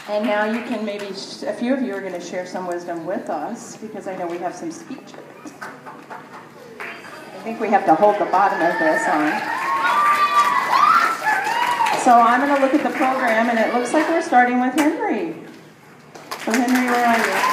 And now you can maybe, a few of you are going to share some wisdom with us, because I know we have some speech. I think we have to hold the bottom of this on. So I'm going to look at the program, and it looks like we're starting with Henry. So Henry, where are you?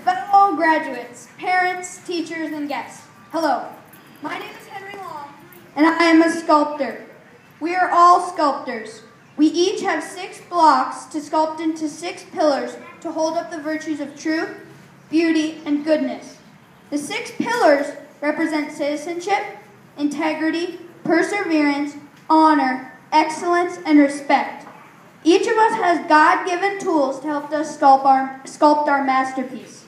Fellow graduates, parents, teachers, and guests, hello. My name is Henry Long, and I am a sculptor. We are all sculptors. We each have 6 blocks to sculpt into 6 pillars to hold up the virtues of truth, beauty, and goodness. The 6 pillars represent citizenship, integrity, perseverance, honor, excellence, and respect. Each of us has God-given tools to help us sculpt our masterpiece.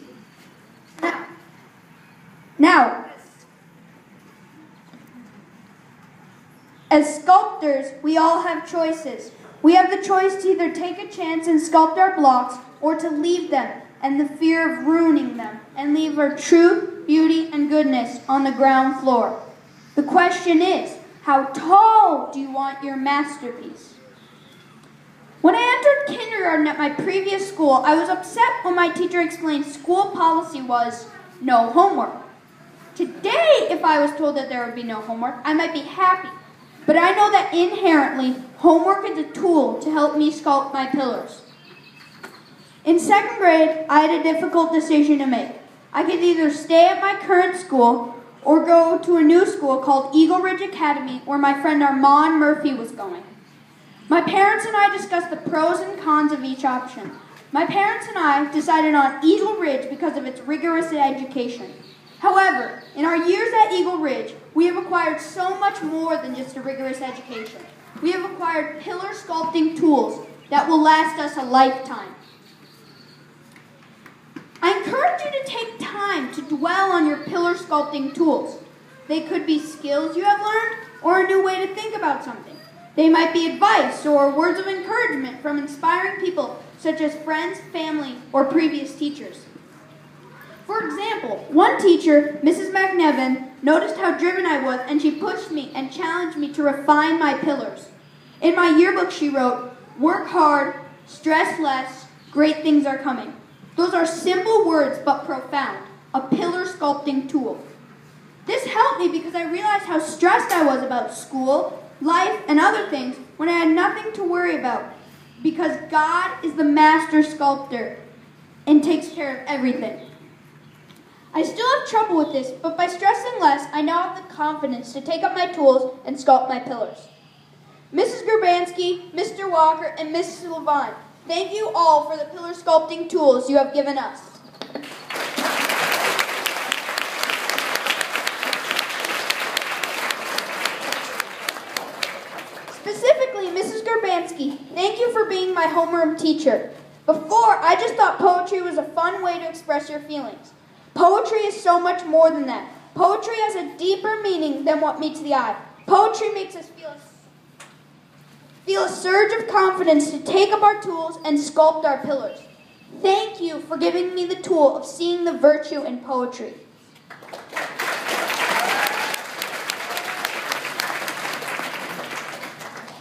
Now, as sculptors, we all have choices. We have the choice to either take a chance and sculpt our blocks, or to leave them and the fear of ruining them and leave our truth, beauty, and goodness on the ground floor. The question is, how tall do you want your masterpiece? When I entered kindergarten at my previous school, I was upset when my teacher explained school policy was no homework. Today, if I was told that there would be no homework, I might be happy. But I know that inherently, homework is a tool to help me sculpt my pillars. In 2nd grade, I had a difficult decision to make. I could either stay at my current school or go to a new school called Eagle Ridge Academy, where my friend Armand Murphy was going. My parents and I discussed the pros and cons of each option. My parents and I decided on Eagle Ridge because of its rigorous education. However, in our years at Eagle Ridge, we have acquired so much more than just a rigorous education. We have acquired pillar sculpting tools that will last us a lifetime. I encourage you to take time to dwell on your pillar sculpting tools. They could be skills you have learned or a new way to think about something. They might be advice or words of encouragement from inspiring people such as friends, family, or previous teachers. For example, one teacher, Mrs. McNevin, noticed how driven I was, and she pushed me and challenged me to refine my pillars. In my yearbook she wrote, "Work hard, stress less, great things are coming." Those are simple words but profound, a pillar sculpting tool. This helped me because I realized how stressed I was about school, life, and other things when I had nothing to worry about, because God is the master sculptor and takes care of everything. I still have trouble with this, but by stressing less, I now have the confidence to take up my tools and sculpt my pillars. Mrs. Gerbansky, Mr. Walker, and Mrs. Levine, thank you all for the pillar sculpting tools you have given us. Specifically, Mrs. Gerbansky, thank you for being my homeroom teacher. Before, I just thought poetry was a fun way to express your feelings. Poetry is so much more than that. Poetry has a deeper meaning than what meets the eye. Poetry makes us feel a surge of confidence to take up our tools and sculpt our pillars. Thank you for giving me the tool of seeing the virtue in poetry.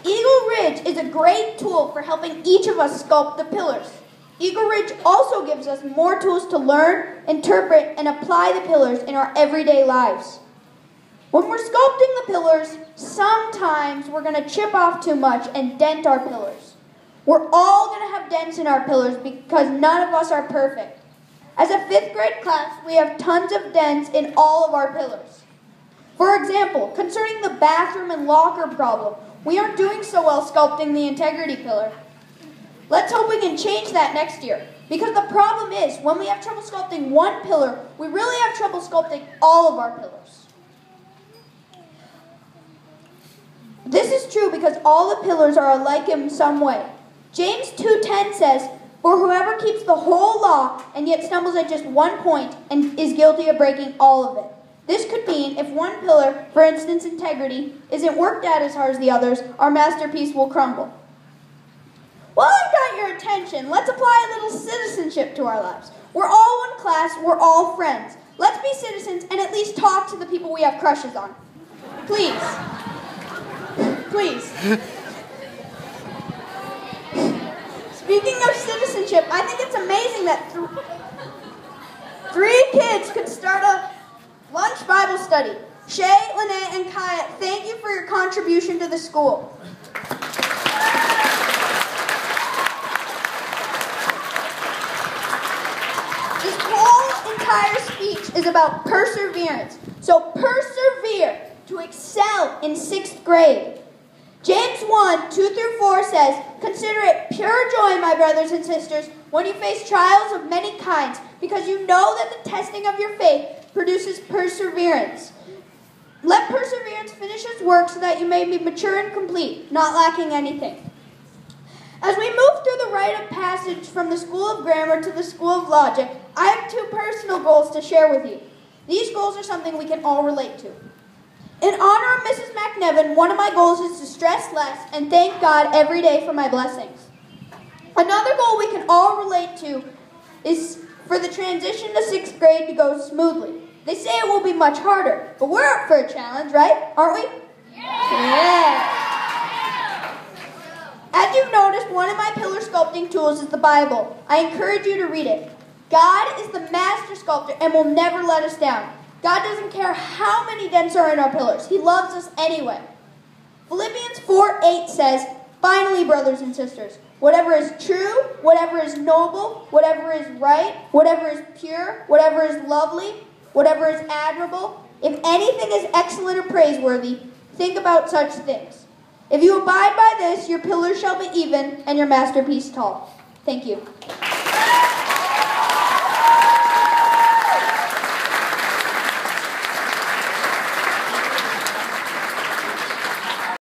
Eagle Ridge is a great tool for helping each of us sculpt the pillars. Eagle Ridge also gives us more tools to learn, interpret, and apply the pillars in our everyday lives. When we're sculpting the pillars, sometimes we're going to chip off too much and dent our pillars. We're all going to have dents in our pillars because none of us are perfect. As a 5th grade class, we have tons of dents in all of our pillars. For example, concerning the bathroom and locker problem, we aren't doing so well sculpting the integrity pillar. Let's hope we can change that next year. Because the problem is, when we have trouble sculpting one pillar, we really have trouble sculpting all of our pillars. This is true because all the pillars are alike in some way. James 2:10 says, "For whoever keeps the whole law and yet stumbles at just one point and is guilty of breaking all of it." This could mean if one pillar, for instance integrity, isn't worked at as hard as the others, our masterpiece will crumble. While I've got your attention, let's apply a little citizenship to our lives. We're all one class, we're all friends. Let's be citizens and at least talk to the people we have crushes on. Please. Please. Speaking of citizenship, I think it's amazing that three kids could start a lunch Bible study. Shay, Lene, and Kaya, thank you for your contribution to the school. This whole entire speech is about perseverance. So persevere to excel in 6th grade. James 1, 2 through 4 says, "Consider it pure joy, my brothers and sisters, when you face trials of many kinds, because you know that the testing of your faith produces perseverance. Let perseverance finish its work so that you may be mature and complete, not lacking anything." As we move through the rite of passage from the School of Grammar to the School of Logic, I have 2 personal goals to share with you. These goals are something we can all relate to. In honor of Mrs. McNevin, one of my goals is to stress less and thank God every day for my blessings. Another goal we can all relate to is for the transition to 6th grade to go smoothly. They say it will be much harder, but we're up for a challenge, right? Aren't we? Yeah! As you've noticed, one of my pillar sculpting tools is the Bible. I encourage you to read it. God is the master sculptor and will never let us down. God doesn't care how many dents are in our pillars. He loves us anyway. Philippians 4:8 says, "Finally, brothers and sisters, whatever is true, whatever is noble, whatever is right, whatever is pure, whatever is lovely, whatever is admirable, if anything is excellent or praiseworthy, think about such things. If you abide by this, your pillars shall be even and your masterpiece tall." Thank you.